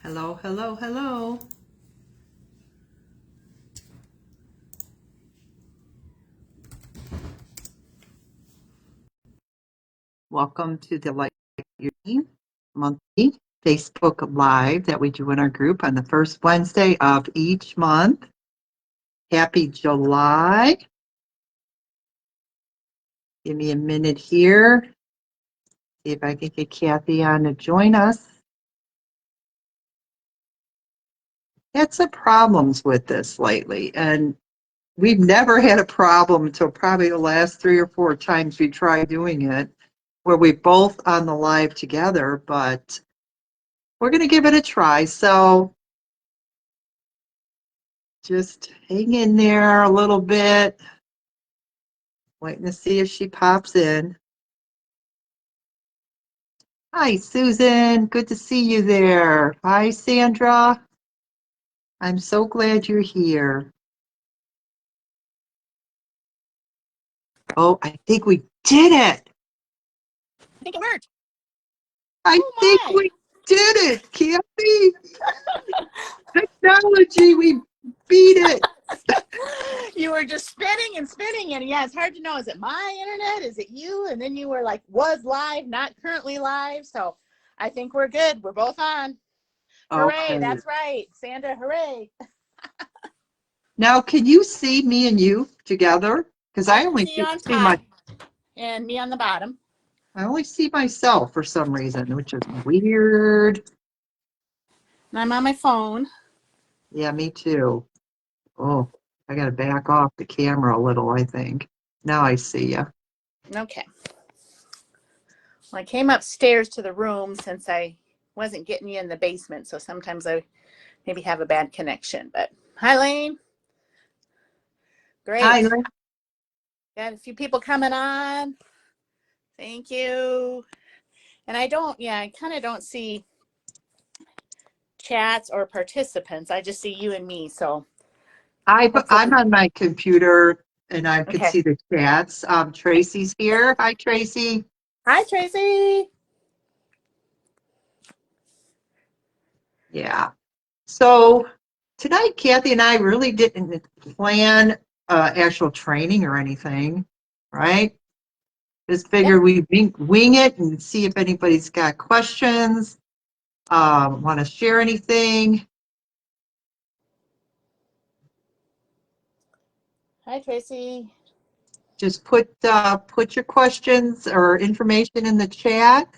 Hello, hello, hello. Welcome to the Light Your Dream monthly Facebook Live that we do in our group on the first Wednesday of each month. Happy July. Give me a minute here. See if I can get Kathy on to join us. Had some problems with this lately, and we've never had a problem until probably the last 3 or 4 times we tried doing it, where we both on the live together, but we're going to give it a try. So just hang in there a little bit, waiting to see if she pops in. Hi, Susan. Good to see you there. Hi, Sandra. I'm so glad you're here. Oh, I think we did it. I think it worked. I think we did it, Kathy. Technology, we beat it. You were just spinning and spinning, and yeah, it's hard to know. Is it my internet? Is it you? And then you were like, was live, not currently live. So I think we're good. We're both on. Hooray, Okay. that's right. Sandra, hooray. Now, can you see me and you together? Because I can only see you on see my top and me on the bottom. I only see myself for some reason, which is weird. And I'm on my phone. Yeah, me too. Oh, I got to back off the camera a little, I think. Now I see you. Okay. Well, I came upstairs to the room since I wasn't getting you in the basement. So sometimes I maybe have a bad connection. But hi, Lane. Great. Hi. Got a few people coming on. Thank you. And I kind of don't see chats or participants. I just see you and me. So I'm on my computer and I can okay. see the chats. Tracy's here. Hi, Tracy. Hi, Tracy. Yeah. So tonight, Kathy and I really didn't plan actual training or anything, right? Just Yep. figure we wing it and see if anybody's got questions, want to share anything. Hi, Tracy. Just put your questions or information in the chat.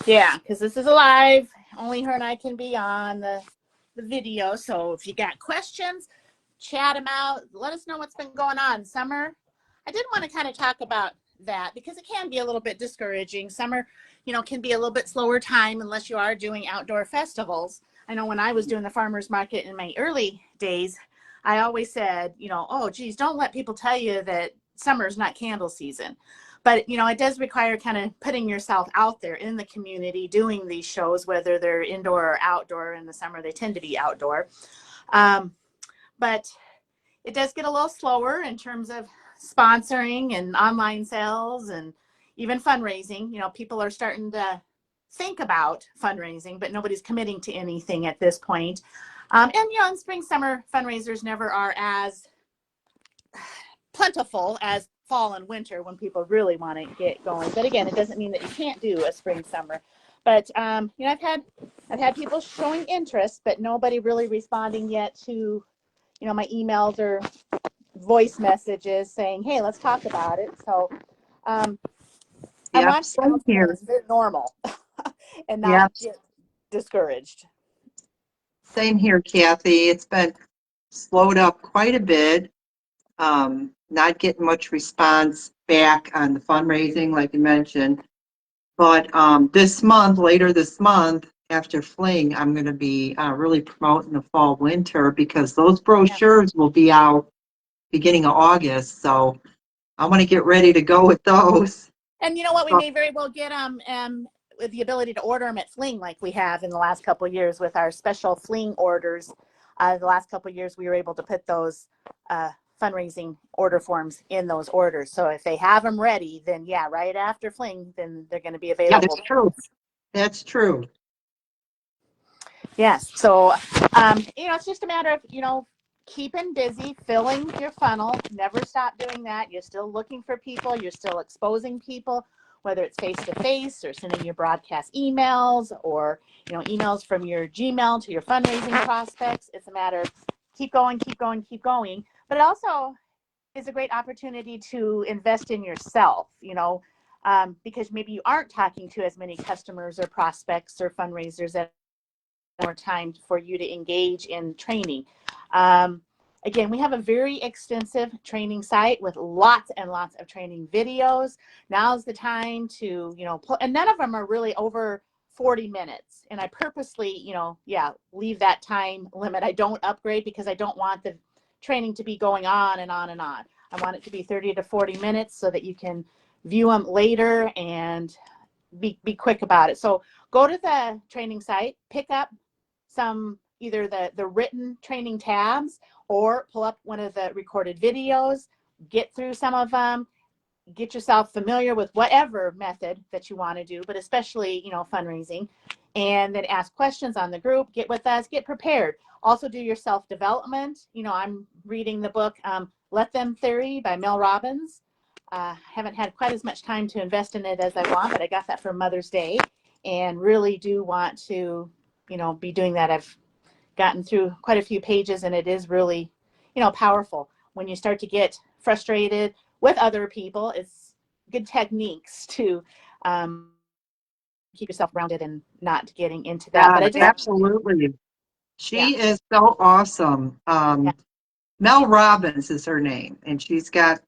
Yeah, because this is a live. Only her and I can be on the video. So if you got questions, chat them out. Let us know what's been going on. Summer, I did want to kind of talk about that because it can be a little bit discouraging. Summer, can be a little bit slower time unless you are doing outdoor festivals. I know when I was doing the farmers market in my early days, I always said, oh, geez, don't let people tell you that summer is not candle season. But, it does require kind of putting yourself out there in the community, doing these shows, whether they're indoor or outdoor. In the summer, they tend to be outdoor. But it does get a little slower in terms of sponsoring and online sales and even fundraising. People are starting to think about fundraising, but nobody's committing to anything at this point. And in spring, summer fundraisers never are as plentiful as fall and winter when people really want to get going. But again, it doesn't mean that you can't do a spring, summer. But I've had people showing interest, but nobody really responding yet to my emails or voice messages saying, hey, let's talk about it. So I Yeah, want you same to know here. it's very normal and Yeah, not get discouraged. same here, Kathy. It's been slowed up quite a bit. Not getting much response back on the fundraising, like you mentioned. But later this month, after Fling, I'm going to be really promoting the fall winter because those brochures will be out beginning of August. So I want to get ready to go with those. And you know what? We may very well get with the ability to order them at Fling like we have in the last couple of years with our special Fling orders. The last couple of years, we were able to put those fundraising order forms in those orders. So if they have them ready, then yeah, right after Fling, then they're going to be Yeah, available. that's true. That's true. Yes. So, it's just a matter of, keeping busy, filling your funnel. Never stop doing that. You're still looking for people. You're still exposing people, whether it's face to face or sending your broadcast emails or, emails from your Gmail to your fundraising prospects. It's a matter of keep going, keep going, keep going. But it also is a great opportunity to invest in yourself, because maybe you aren't talking to as many customers or prospects or fundraisers at more time for you to engage in training. Again, we have a very extensive training site with lots and lots of training videos. Now's the time to, and none of them are really over 40 minutes. And I purposely, leave that time limit. I don't upgrade because I don't want the training to be going on and on and on. I want it to be 30 to 40 minutes so that you can view them later and be quick about it. So go to the training site, pick up some either the written training tabs or pull up one of the recorded videos, get through some of them, get yourself familiar with whatever method that you want to do, but especially, fundraising, and then ask questions on the group, get with us, get prepared. Also do your self-development. I'm reading the book, Let Them Theory by Mel Robbins. Haven't had quite as much time to invest in it as I want, but I got that for Mother's Day and really do want to, be doing that. I've gotten through quite a few pages and it is really, powerful. When you start to get frustrated with other people, it's good techniques to keep yourself grounded and not getting into that. Yeah, But I just, absolutely. yeah, She is so awesome. yeah, Mel Robbins is her name, and she's got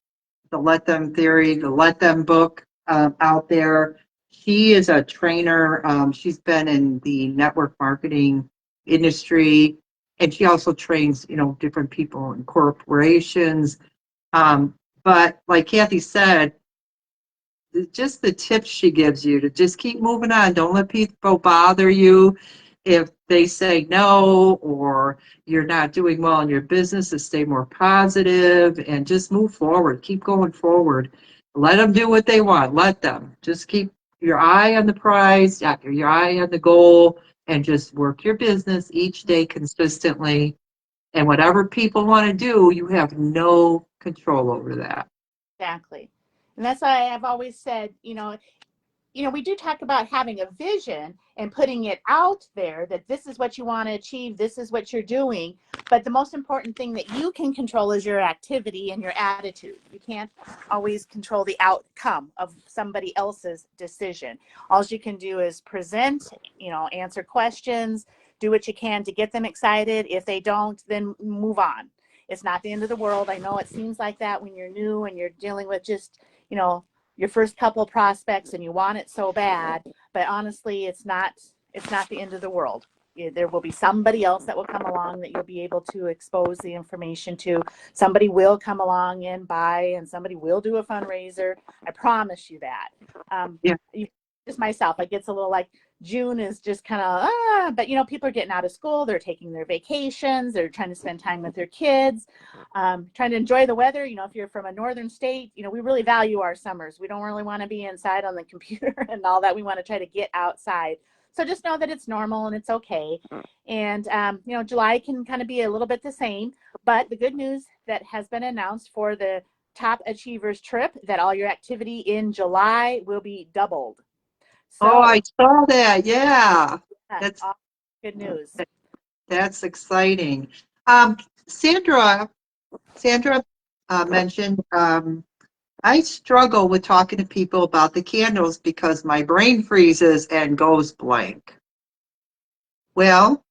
the Let Them Theory, the Let Them book out there. She is a trainer. She's been in the network marketing industry, and she also trains, different people in corporations. But like Kathy said, just the tips she gives you to just keep moving on. Don't let people bother you if they say no or you're not doing well in your business, to stay more positive and just move forward. Keep going forward. Let them do what they want. Let them. Just keep your eye on the prize, your eye on the goal, and just work your business each day consistently. And whatever people want to do, you have no control over that. exactly. And that's why I've always said, we do talk about having a vision and putting it out there that this is what you want to achieve, this is what you're doing. But the most important thing that you can control is your activity and your attitude. You can't always control the outcome of somebody else's decision. All you can do is present, answer questions, do what you can to get them excited. If they don't, then move on. It's not the end of the world. I know it seems like that when you're new and you're dealing with just, your first couple prospects and you want it so bad, but honestly, it's not the end of the world. There will be somebody else that will come along that you'll be able to expose the information to. Somebody will come along and buy, and somebody will do a fundraiser. I promise you that. Yeah. Just myself, it gets a little like June is just kind of, but people are getting out of school, they're taking their vacations, they're trying to spend time with their kids, trying to enjoy the weather. If you're from a northern state, we really value our summers. We don't really want to be inside on the computer and all that. We want to try to get outside. So just know that it's normal and it's okay. And, July can kind of be a little bit the same, but the good news that has been announced for the Top Achievers trip, that all your activity in July will be doubled. Oh, So I saw that. Yeah. that's That's good news. that's exciting. Um, Sandra, Sandra mentioned I struggle with talking to people about the candles because my brain freezes and goes blank. Well,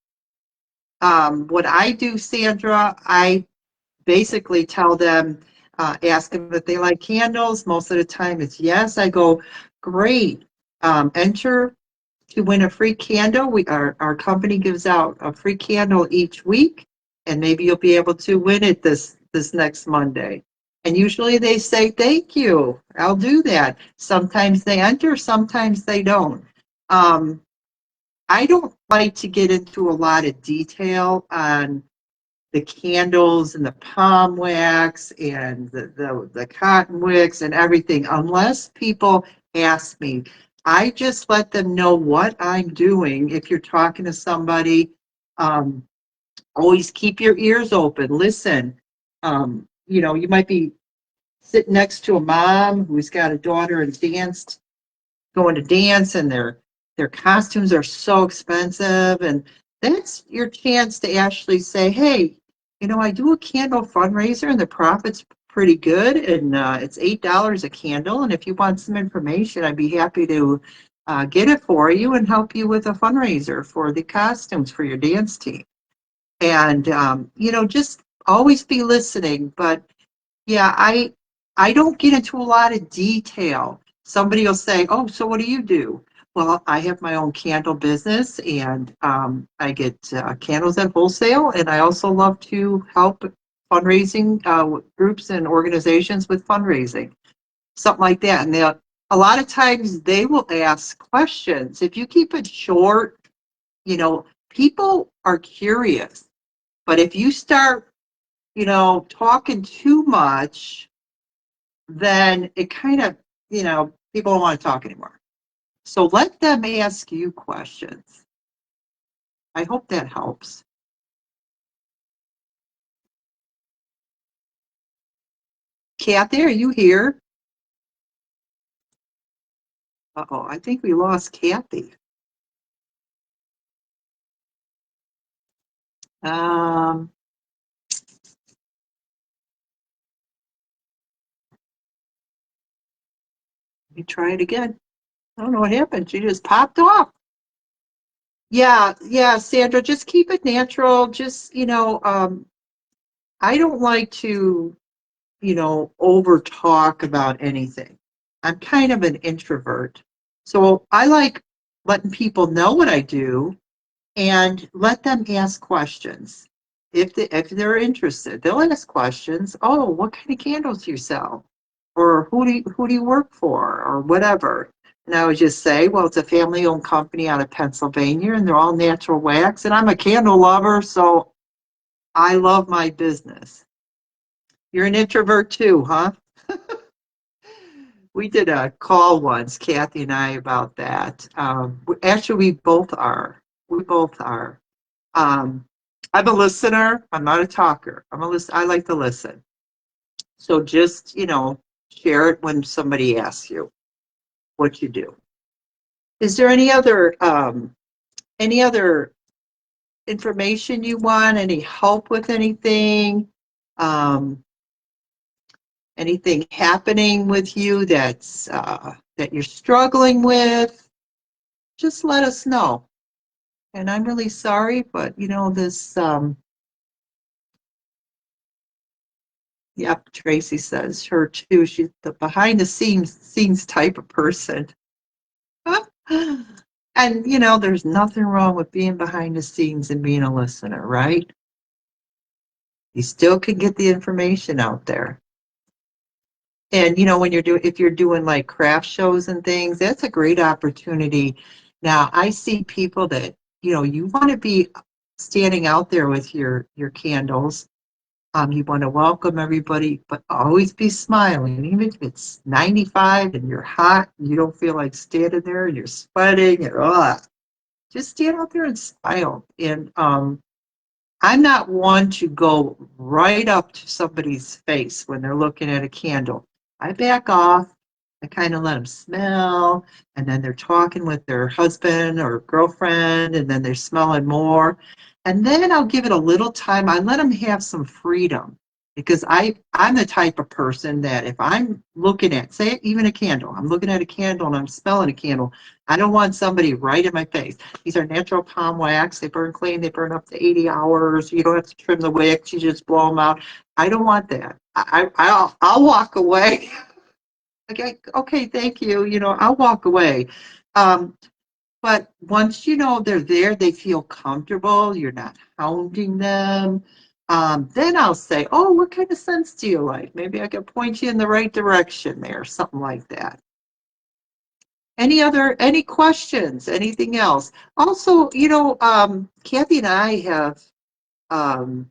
what I do, Sandra, I basically tell them, ask them if they like candles. Most of the time it's yes. I go, great. Enter to win a free candle. Our company gives out a free candle each week, and maybe you'll be able to win it this next Monday. And usually they say, thank you, I'll do that. Sometimes they enter, sometimes they don't. I don't like to get into a lot of detail on the candles and the palm wax and the cotton wicks and everything unless people ask me. I just let them know what I'm doing. If you're talking to somebody Um, always keep your ears open. Listen. You might be sitting next to a mom who's got a daughter and going to dance, and their costumes are so expensive, and that's your chance to actually say, hey, I do a candle fundraiser and the profit's pretty good, and it's $8 a candle, and if you want some information, I'd be happy to get it for you and help you with a fundraiser for the costumes for your dance team. And just always be listening. But yeah, I don't get into a lot of detail. Somebody will say, "Oh, so what do you do?" Well, I have my own candle business, and I get candles at wholesale, and I also love to help fundraising groups and organizations with fundraising, something like that. And a lot of times they will ask questions. If you keep it short, people are curious. But if you start, talking too much, then it kind of, people don't want to talk anymore. So let them ask you questions. I hope that helps. Kathy, are you here? Uh-oh, I think we lost Kathy. Um, Let me try it again. I don't know what happened. She just popped off. Yeah, Sandra, just keep it natural. Just, I don't like to over talk about anything. I'm kind of an introvert. So I like letting people know what I do and let them ask questions. If they're interested, they'll ask questions. Oh, what kind of candles do you sell? Or who do you work for? Or whatever. And I would just say, well, it's a family owned company out of Pennsylvania and they're all natural wax. And I'm a candle lover, so I love my business. You're an introvert too, huh? We did a call once, Kathy and I, about that. Actually, we both are. We both are. Um, I'm a listener. I'm not a talker. I like to listen. So just, share it when somebody asks you what you do. Is there any other information you want? Any help with anything? Um, Anything happening with you that you're struggling with? Just let us know. And I'm really sorry, but this yep, Tracy says her too. She's the behind the scenes type of person. And there's nothing wrong with being behind the scenes and being a listener, right? You still can get the information out there. And when if you're doing like craft shows and things, that's a great opportunity. Now, I see people that, you want to be standing out there with your candles. You want to welcome everybody, but always be smiling. Even if it's 95 and you're hot and you don't feel like standing there and you're sweating and just stand out there and smile. And I'm not one to go right up to somebody's face when they're looking at a candle. I back off. I kind of let them smell, and then they're talking with their husband or girlfriend, and then they're smelling more. And then I'll give it a little time. I let them have some freedom because I'm the type of person that if I'm looking at, say, even a candle, I'm looking at a candle and I'm smelling a candle, I don't want somebody right in my face. These are natural palm wax. They burn clean. They burn up to 80 hours. You don't have to trim the wicks. You just blow them out. I don't want that. I'll walk away. Okay, thank you. I'll walk away. Um, but once they're there, they feel comfortable. You're not hounding them. Then I'll say, "Oh, what kind of scents do you like? Maybe I can point you in the right direction there, something like that." Any questions? Anything else? Also, Kathy and I have um,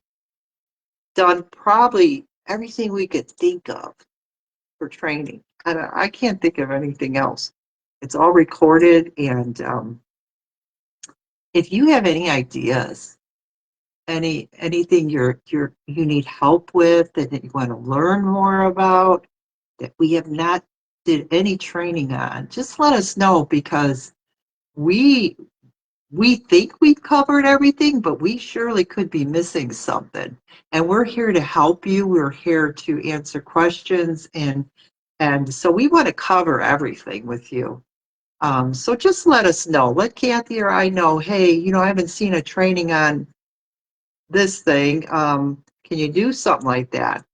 done probably everything we could think of for training. I can't think of anything else. It's all recorded, and if you have any ideas anything you need help with that you want to learn more about that we have not did any training on, just let us know because we we think we've covered everything, but we surely could be missing something. And we're here to help you. We're here to answer questions and so we want to cover everything with you. So just let us know. Let Kathy or I know, hey, I haven't seen a training on this thing. Can you do something like that?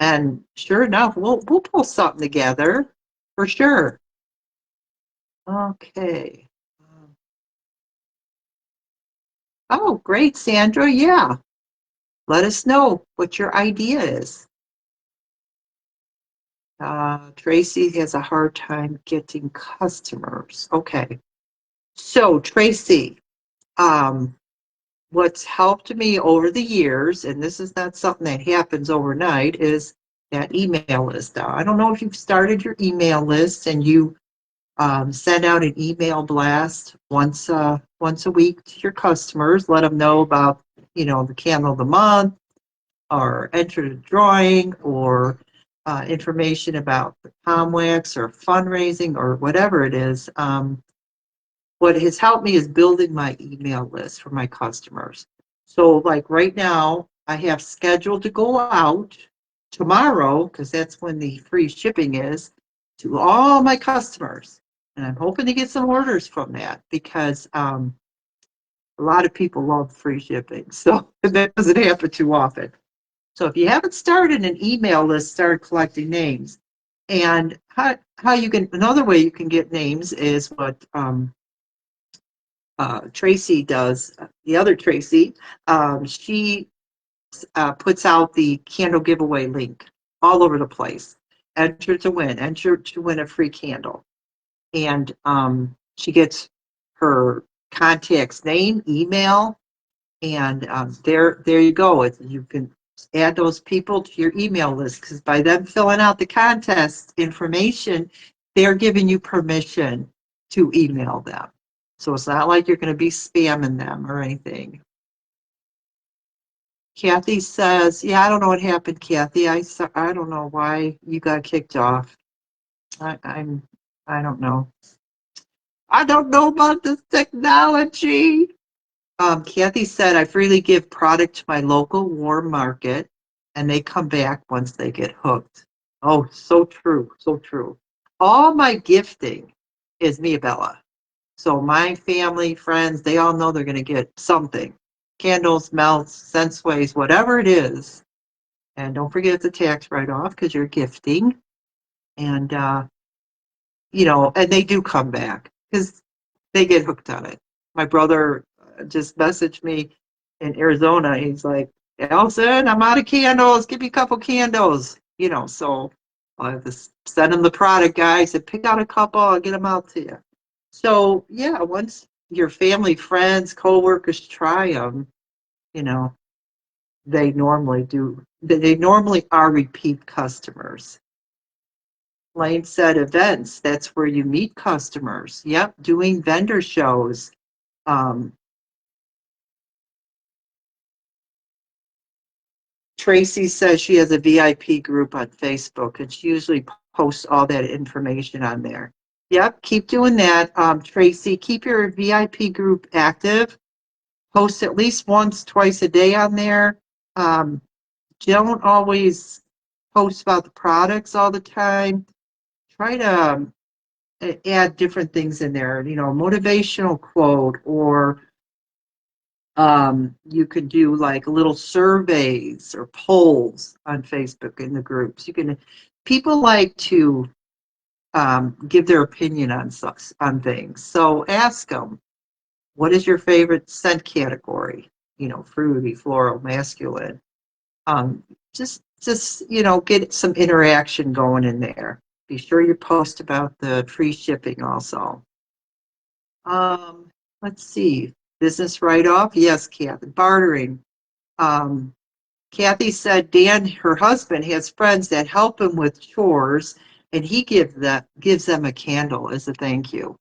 And sure enough, we'll pull something together for sure. Okay. Oh, great, Sandra. Yeah. Let us know what your idea is. Tracy has a hard time getting customers. Okay. So, Tracy, um, what's helped me over the years, and this is not something that happens overnight, is that email list. Now, I don't know if you've started your email list and you send out an email blast once a week to your customers. Let them know about the candle of the month, or enter the drawing, or information about the Comwax or fundraising or whatever it is. What has helped me is building my email list for my customers. So like right now, I have scheduled to go out tomorrow, because that's when the free shipping is, to all my customers. And I'm hoping to get some orders from that because a lot of people love free shipping. So that doesn't happen too often. So if you haven't started an email list, start collecting names. And how you can, another way you can get names is what Tracy does. The other Tracy, she puts out the candle giveaway link all over the place. Enter to win a free candle. And she gets her contact's name, email, and there you go. You can add those people to your email list because by them filling out the contest information, they're giving you permission to email them. So it's not like you're going to be spamming them or anything. Kathy says, yeah, I don't know what happened, Kathy. I don't know why you got kicked off. I don't know. I don't know about this technology. Kathy said, I freely give product to my local warm market and they come back once they get hooked. Oh, so true, so true. All my gifting is Mia Bella. So my family, friends, they all know they're going to get something. Candles, melts, senseways, whatever it is. And don't forget the tax write-off because you're gifting. And, and they do come back because they get hooked on it. My brother just messaged me in Arizona. He's like, Allison, I'm out of candles. Give me a couple candles. So I have to send him the product, guys, and pick out a couple. I'll get them out to you. So yeah, once your family, friends, coworkers try them, they normally do. They normally are repeat customers. Lane said events. That's where you meet customers. Yep, doing vendor shows. Um, Tracy says she has a VIP group on Facebook and she usually posts all that information on there. Yep, keep doing that. Tracy, keep your VIP group active. Post at least once, twice a day on there. Um, don't always post about the products all the time. Try to add different things in there, motivational quote, or you could do like little surveys or polls on Facebook in the groups. People like to give their opinion on things. So ask them, what is your favorite scent category? Fruity, floral, masculine. Um, just get some interaction going in there. Be sure you post about the free shipping also. Um, let's see. Business write-off. Yes, Kathy. Bartering. Um, Kathy said Dan, her husband, has friends that help him with chores, and he gives them a candle as a thank you.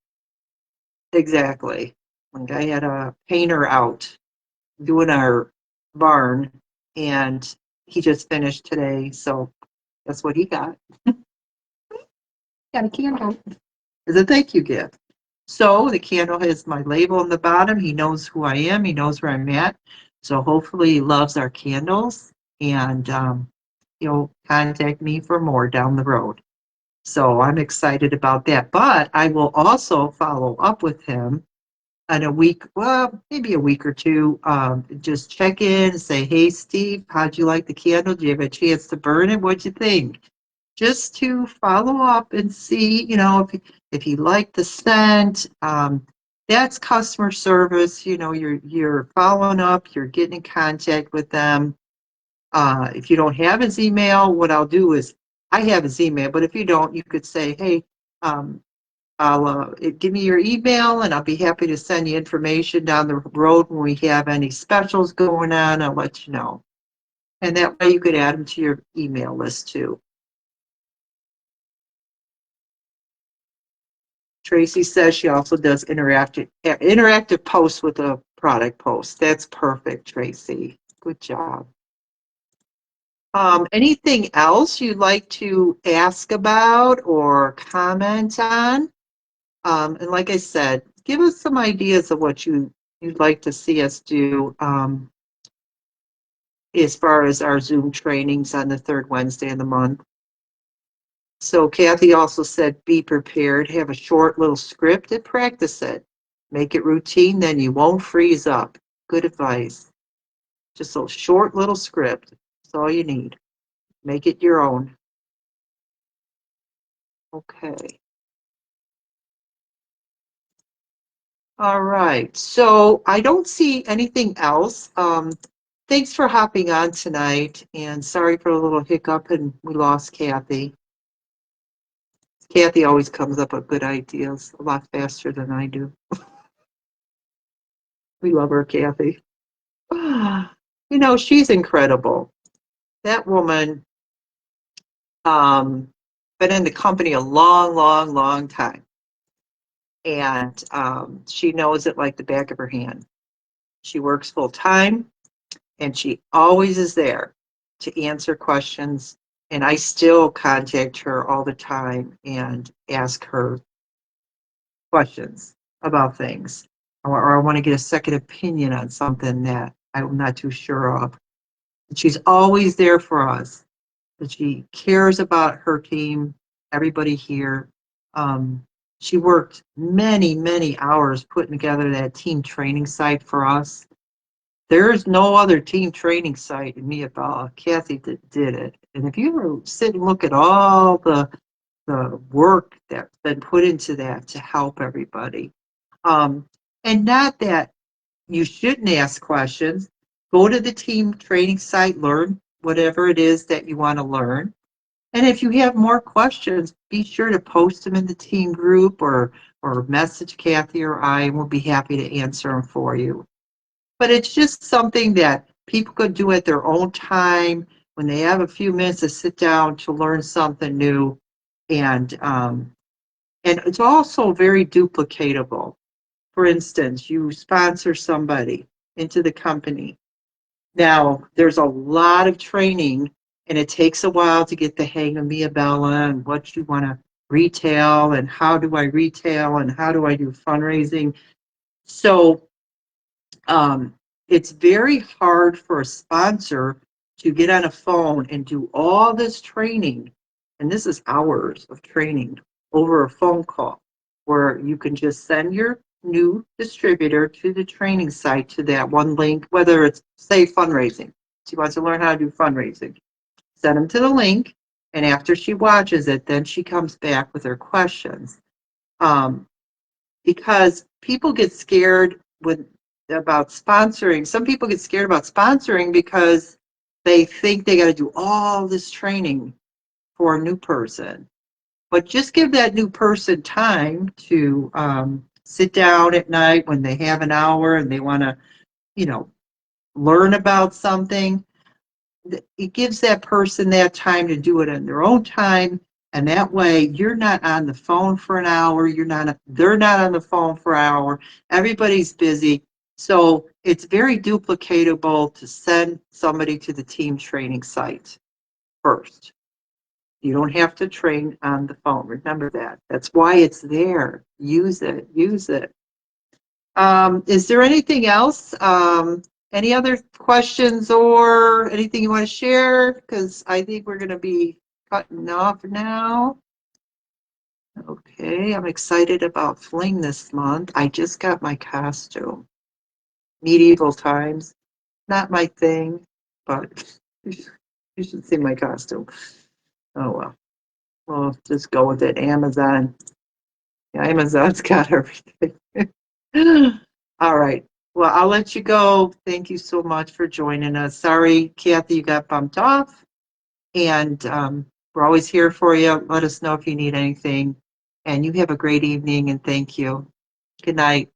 Exactly. Like I had a painter out doing our barn, and he just finished today, so that's what he got. Got a candle as a thank you gift. So the candle has my label on the bottom. He knows who I am. He knows where I'm at. So hopefully he loves our candles, and he'll contact me for more down the road. So I'm excited about that. But I will also follow up with him in a week, well, maybe a week or two. Just check in and say, hey, Steve, how'd you like the candle? Did you have a chance to burn it? What'd you think? Just to follow up and see, if you like the scent. That's customer service. You're following up, you're getting in contact with them. If you don't have his email, what I'll do is I have his email, but if you don't, you could say, hey, I'll give me your email and I'll be happy to send you information down the road when we have any specials going on. I'll let you know. And that way you could add them to your email list too. Tracy says she also does interactive posts with a product post. That's perfect, Tracy. Good job. Anything else you'd like to ask about or comment on? And like I said, give us some ideas of what you'd like to see us do as far as our Zoom trainings on the third Wednesday of the month. So Kathy also said, be prepared, have a short little script and practice it. Make it routine, then you won't freeze up. Good advice. Just a short little script. That's all you need. Make it your own. Okay. All right. So I don't see anything else. Thanks for hopping on tonight, and sorry for a little hiccup and we lost Kathy. Kathy always comes up with good ideas a lot faster than I do. We love her, Kathy. She's incredible. That woman, been in the company a long, long, long time. And she knows it like the back of her hand. She works full time and she always is there to answer questions. And I still contact her all the time and ask her questions about things. Or I want to get a second opinion on something that I'm not too sure of. She's always there for us. She cares about her team, everybody here. She worked many, many hours putting together that team training site for us. There's no other team training site in Miabella. Kathy did it. And if you ever sit and look at all the work that's been put into that to help everybody, and not that you shouldn't ask questions. Go to the team training site, learn whatever it is that you want to learn. And if you have more questions, be sure to post them in the team group or message Kathy or I, and we'll be happy to answer them for you. But it's just something that people could do at their own time when they have a few minutes to sit down to learn something new. And it's also very duplicatable. For instance, you sponsor somebody into the company. Now, there's a lot of training, and it takes a while to get the hang of Miabella and what you want to retail, and how do I retail, and how do I do fundraising. So it's very hard for a sponsor to get on a phone and do all this training, and this is hours of training over a phone call, where you can just send your new distributor to the training site to that one link, whether it's, say, fundraising. She wants to learn how to do fundraising. Send them to the link, and after she watches it, then she comes back with her questions. Because people get scared about sponsoring. Some people get scared about sponsoring because they think they got to do all this training for a new person. But just give that new person time to sit down at night when they have an hour and they want to, learn about something. It gives that person that time to do it in their own time. And that way you're not on the phone for an hour. They're not on the phone for an hour. Everybody's busy. So it's very duplicatable to send somebody to the team training site first. You don't have to train on the phone. Remember that. That's why it's there. Use it. Use it. Is there anything else? Any other questions or anything you want to share? Because I think we're going to be cutting off now. Okay, I'm excited about Fling this month. I just got my costume. Medieval times. Not my thing, but you should see my costume. Oh well. Well, just go with it. Amazon. Yeah, Amazon's got everything. All right. Well, I'll let you go. Thank you so much for joining us. Sorry, Kathy, you got bumped off. And we're always here for you. Let us know if you need anything. And you have a great evening and thank you. Good night.